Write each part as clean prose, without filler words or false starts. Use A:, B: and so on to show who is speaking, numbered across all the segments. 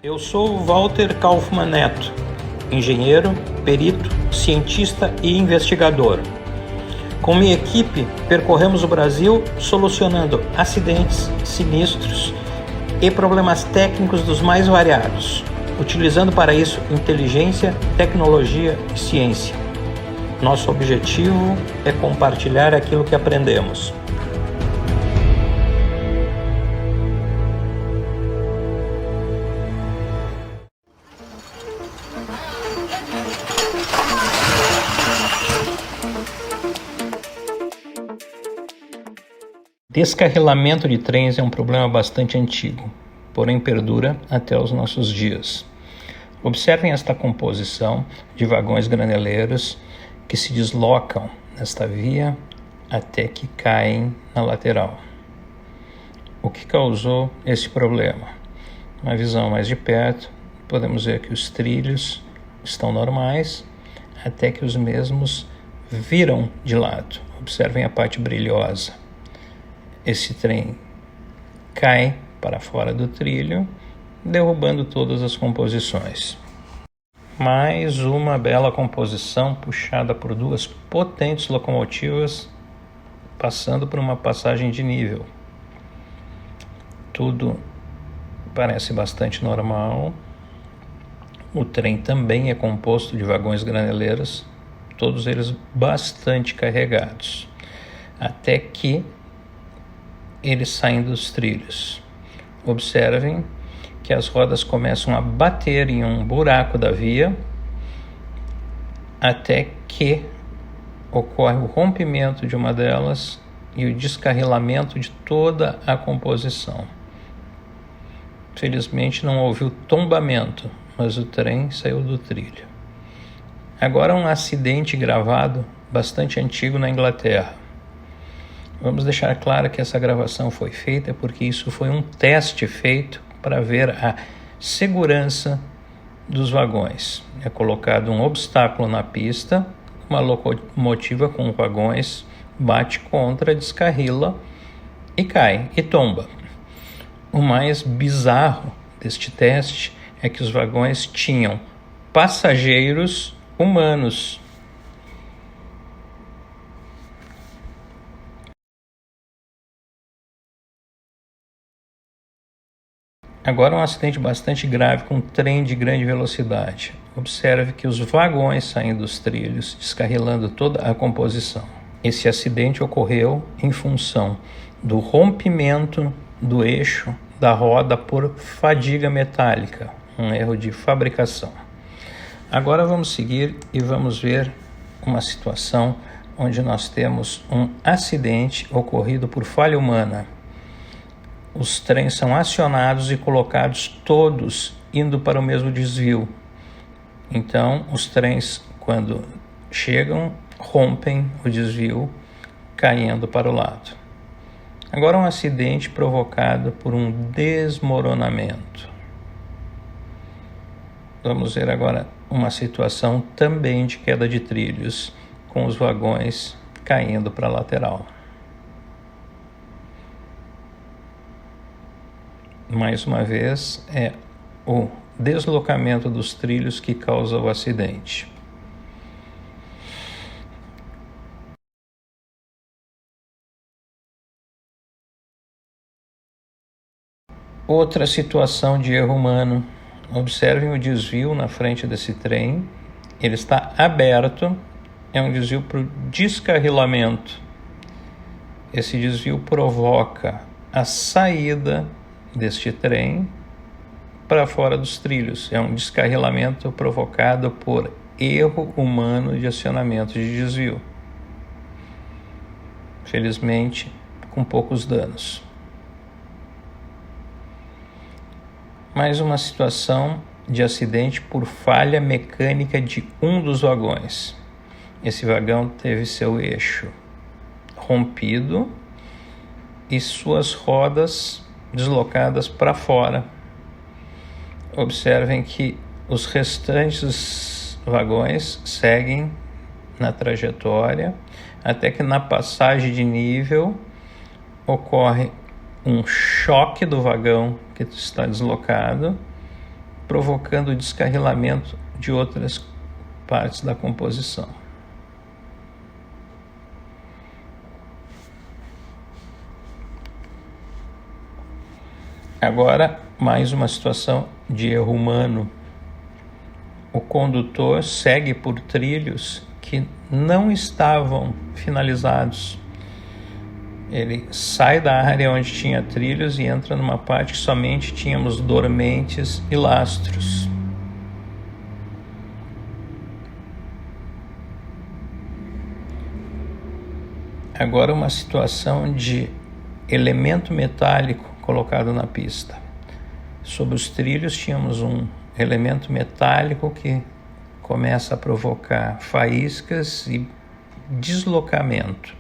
A: Eu sou Walter Kaufmann Neto, engenheiro, perito, cientista e investigador. Com minha equipe, percorremos o Brasil solucionando acidentes, sinistros e problemas técnicos dos mais variados, utilizando para isso inteligência, tecnologia e ciência. Nosso objetivo é compartilhar aquilo que aprendemos. Descarrilamento de trens é um problema bastante antigo, porém perdura até os nossos dias. Observem esta composição de vagões graneleiros que se deslocam nesta via até que caem na lateral. O que causou esse problema? Uma visão mais de perto, podemos ver que os trilhos estão normais até que os mesmos viram de lado. Observem a parte brilhosa. Esse trem cai para fora do trilho, derrubando todas as composições. Mais uma bela composição puxada por duas potentes locomotivas passando por uma passagem de nível. Tudo parece bastante normal. O trem também é composto de vagões graneleiros, todos eles bastante carregados, até que eles saem dos trilhos. Observem que as rodas começam a bater em um buraco da via até que ocorre o rompimento de uma delas e o descarrilamento de toda a composição. Felizmente não houve o tombamento, mas o trem saiu do trilho. Agora um acidente gravado bastante antigo na Inglaterra. Vamos deixar claro que essa gravação foi feita porque isso foi um teste feito para ver a segurança dos vagões. É colocado um obstáculo na pista, uma locomotiva com vagões bate contra, descarrila e cai e tomba. O mais bizarro deste teste é que os vagões tinham passageiros humanos. Agora um acidente bastante grave com um trem de grande velocidade. Observe que os vagões saem dos trilhos, descarrilando toda a composição. Esse acidente ocorreu em função do rompimento do eixo da roda por fadiga metálica, um erro de fabricação. Agora vamos seguir e vamos ver uma situação onde nós temos um acidente ocorrido por falha humana. Os trens são acionados e colocados todos indo para o mesmo desvio. Então, os trens, quando chegam, rompem o desvio, caindo para o lado. Agora, um acidente provocado por um desmoronamento. Vamos ver agora uma situação também de queda de trilhos, com os vagões caindo para a lateral. Mais uma vez, é o deslocamento dos trilhos que causa o acidente. Outra situação de erro humano. Observem o desvio na frente desse trem. Ele está aberto, é um desvio para o descarrilamento. Esse desvio provoca a saída deste trem para fora dos trilhos. É um descarrilamento provocado por erro humano de acionamento de desvio. Felizmente, com poucos danos. Mais uma situação de acidente por falha mecânica de um dos vagões. Esse vagão teve seu eixo rompido e suas rodas deslocadas para fora. Observem que os restantes vagões seguem na trajetória até que na passagem de nível ocorre um choque do vagão que está deslocado provocando o descarrilamento de outras partes da composição. Agora, mais uma situação de erro humano. O condutor segue por trilhos que não estavam finalizados. Ele sai da área onde tinha trilhos e entra numa parte que somente tínhamos dormentes e lastros. Agora uma situação de elemento metálico colocado na pista. Sobre os trilhos tínhamos um elemento metálico que começa a provocar faíscas e deslocamento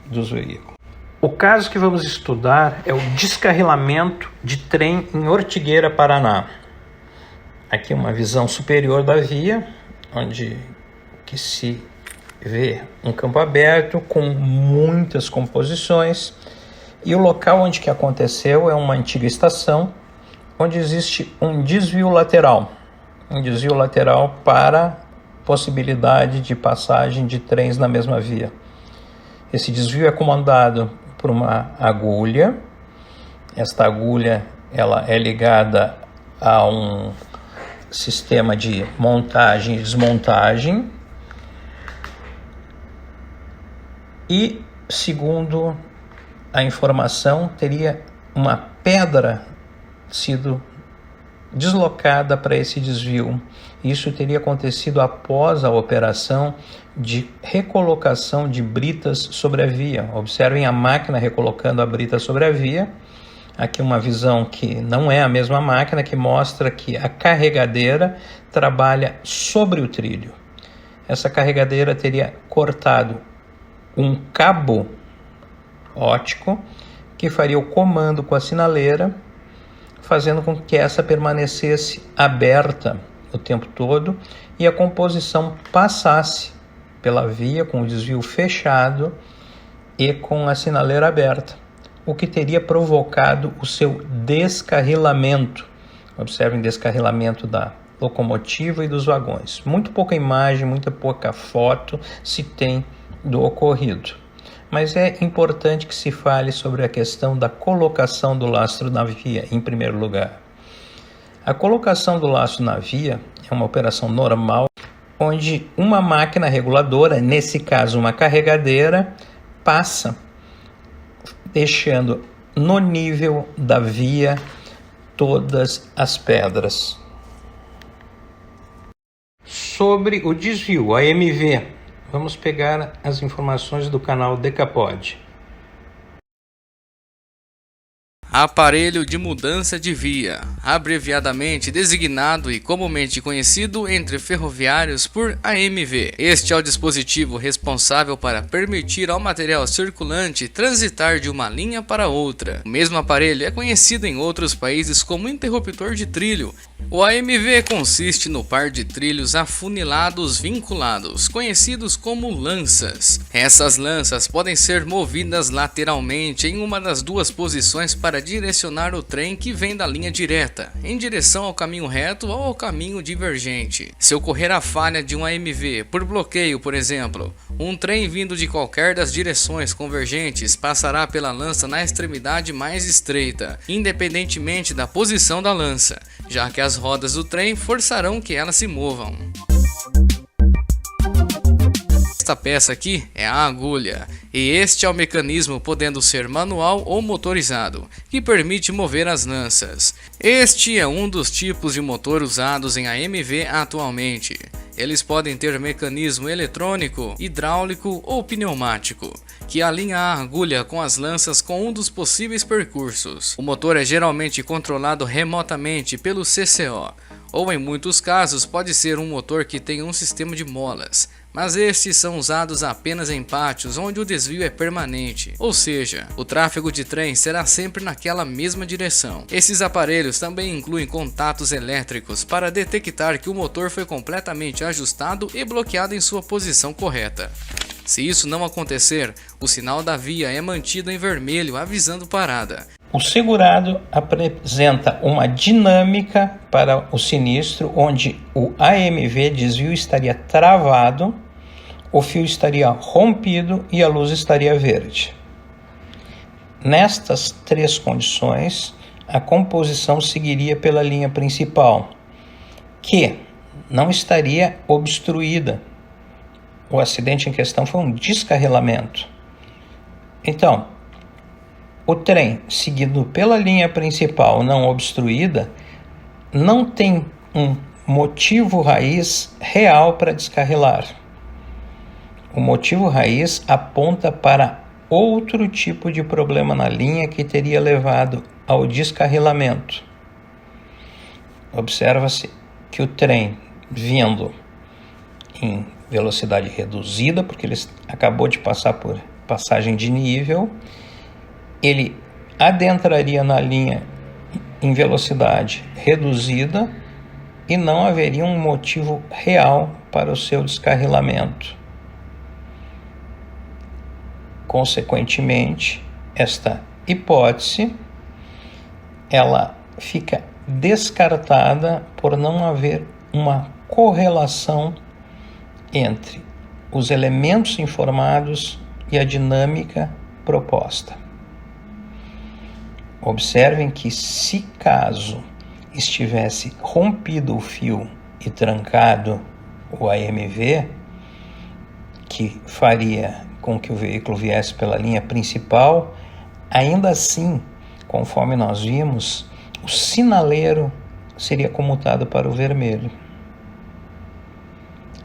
A: dos veículos. O caso que vamos estudar é o descarrilamento de trem em Ortigueira, Paraná. Aqui uma visão superior da via, onde que se vê um campo aberto com muitas composições, e o local onde que aconteceu é uma antiga estação, onde existe um desvio lateral para possibilidade de passagem de trens na mesma via. Esse desvio é comandado por uma agulha. Esta agulha ela é ligada a um sistema de montagem e desmontagem. E, segundo a informação, teria uma pedra sido deslocada para esse desvio. Isso teria acontecido após a operação de recolocação de britas sobre a via. Observem a máquina recolocando a brita sobre a via. Aqui uma visão que não é a mesma máquina, que mostra que a carregadeira trabalha sobre o trilho. Essa carregadeira teria cortado um cabo óptico que faria o comando com a sinaleira, fazendo com que essa permanecesse aberta o tempo todo e a composição passasse pela via com o desvio fechado e com a sinaleira aberta, o que teria provocado o seu descarrilamento. Observem, descarrilamento da locomotiva e dos vagões. Muito pouca imagem, muito pouca foto se tem do ocorrido. Mas é importante que se fale sobre a questão da colocação do lastro na via, em primeiro lugar. A colocação do lastro na via é uma operação normal, onde uma máquina reguladora, nesse caso uma carregadeira, passa deixando no nível da via todas as pedras. Sobre o desvio, AMV, vamos pegar as informações do canal Decapod.
B: Aparelho de mudança de via, abreviadamente designado e comumente conhecido entre ferroviários por AMV. Este é o dispositivo responsável para permitir ao material circulante transitar de uma linha para outra. O mesmo aparelho é conhecido em outros países como interruptor de trilho. O AMV consiste no par de trilhos afunilados vinculados, conhecidos como lanças. Essas lanças podem ser movidas lateralmente em uma das duas posições para direcionar o trem que vem da linha direta, em direção ao caminho reto ou ao caminho divergente. Se ocorrer a falha de um AMV por bloqueio, por exemplo, um trem vindo de qualquer das direções convergentes passará pela lança na extremidade mais estreita, independentemente da posição da lança, já que as rodas do trem forçarão que elas se movam. Esta peça aqui é a agulha, e este é o mecanismo, podendo ser manual ou motorizado, que permite mover as lanças. Este é um dos tipos de motor usados em AMV atualmente. Eles podem ter mecanismo eletrônico, hidráulico ou pneumático, que alinha a agulha com as lanças com um dos possíveis percursos. O motor é geralmente controlado remotamente pelo CCO, ou em muitos casos pode ser um motor que tem um sistema de molas, mas estes são usados apenas em pátios onde o desvio é permanente, ou seja, o tráfego de trem será sempre naquela mesma direção. Esses aparelhos também incluem contatos elétricos para detectar que o motor foi completamente ajustado e bloqueado em sua posição correta. Se isso não acontecer, o sinal da via é mantido em vermelho avisando parada.
A: O segurado apresenta uma dinâmica para o sinistro, onde o AMV desvio estaria travado, o fio estaria rompido e a luz estaria verde. Nestas três condições, a composição seguiria pela linha principal, que não estaria obstruída. O acidente em questão foi um descarrilamento. Então, o trem seguindo pela linha principal não obstruída não tem um motivo raiz real para descarrilar. O motivo raiz aponta para outro tipo de problema na linha que teria levado ao descarrilamento. Observa-se que o trem vindo em velocidade reduzida, porque ele acabou de passar por passagem de nível, ele adentraria na linha em velocidade reduzida e não haveria um motivo real para o seu descarrilamento. Consequentemente, esta hipótese ela fica descartada por não haver uma correlação entre os elementos informados e a dinâmica proposta. Observem que, se caso estivesse rompido o fio e trancado o AMV, que faria com que o veículo viesse pela linha principal, ainda assim, conforme nós vimos, o sinaleiro seria comutado para o vermelho.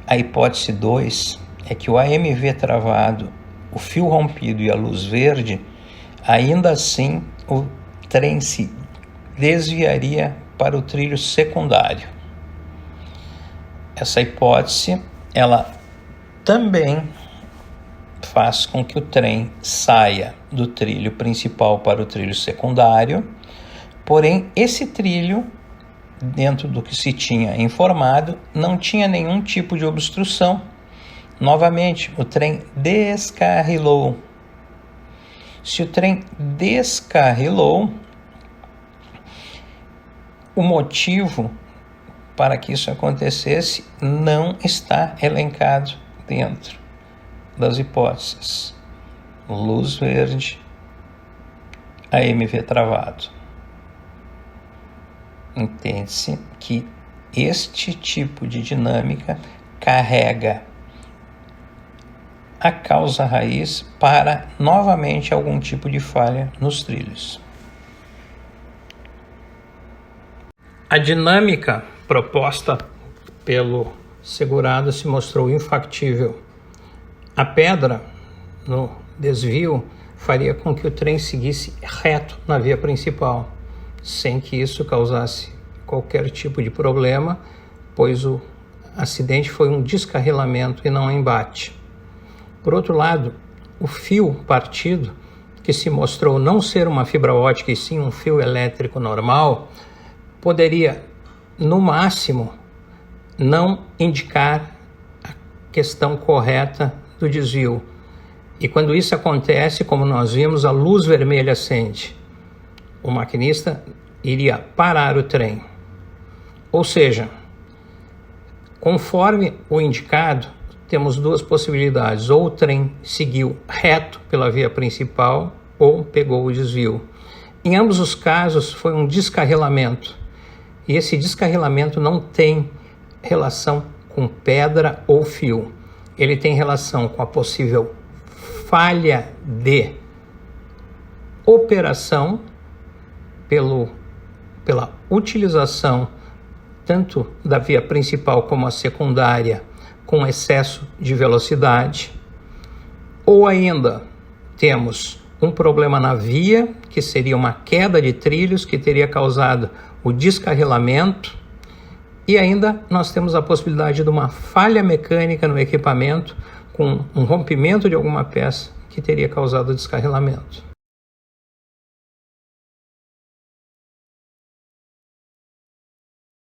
A: A hipótese 2 é que o AMV travado, o fio rompido e a luz verde, ainda assim o trem se desviaria para o trilho secundário. Essa hipótese, ela também faz com que o trem saia do trilho principal para o trilho secundário, porém esse trilho, dentro do que se tinha informado, não tinha nenhum tipo de obstrução. Novamente, o trem descarrilou. Se o trem descarrilou, o motivo para que isso acontecesse não está elencado dentro das hipóteses. Luz verde, AMV travado. Entende-se que este tipo de dinâmica carrega a causa raiz para, novamente, algum tipo de falha nos trilhos. A dinâmica proposta pelo segurado se mostrou infactível. A pedra no desvio faria com que o trem seguisse reto na via principal, sem que isso causasse qualquer tipo de problema, pois o acidente foi um descarrilamento e não um embate. Por outro lado, o fio partido, que se mostrou não ser uma fibra ótica e sim um fio elétrico normal, poderia, no máximo, não indicar a questão correta do desvio. E quando isso acontece, como nós vimos, a luz vermelha acende. O maquinista iria parar o trem. Ou seja, conforme o indicado, temos duas possibilidades: ou o trem seguiu reto pela via principal ou pegou o desvio. Em ambos os casos foi um descarrilamento, e esse descarrilamento não tem relação com pedra ou fio. Ele tem relação com a possível falha de operação pela utilização tanto da via principal como a secundária com excesso de velocidade, ou ainda temos um problema na via, que seria uma queda de trilhos que teria causado o descarrilamento, e ainda nós temos a possibilidade de uma falha mecânica no equipamento com um rompimento de alguma peça que teria causado o descarrilamento.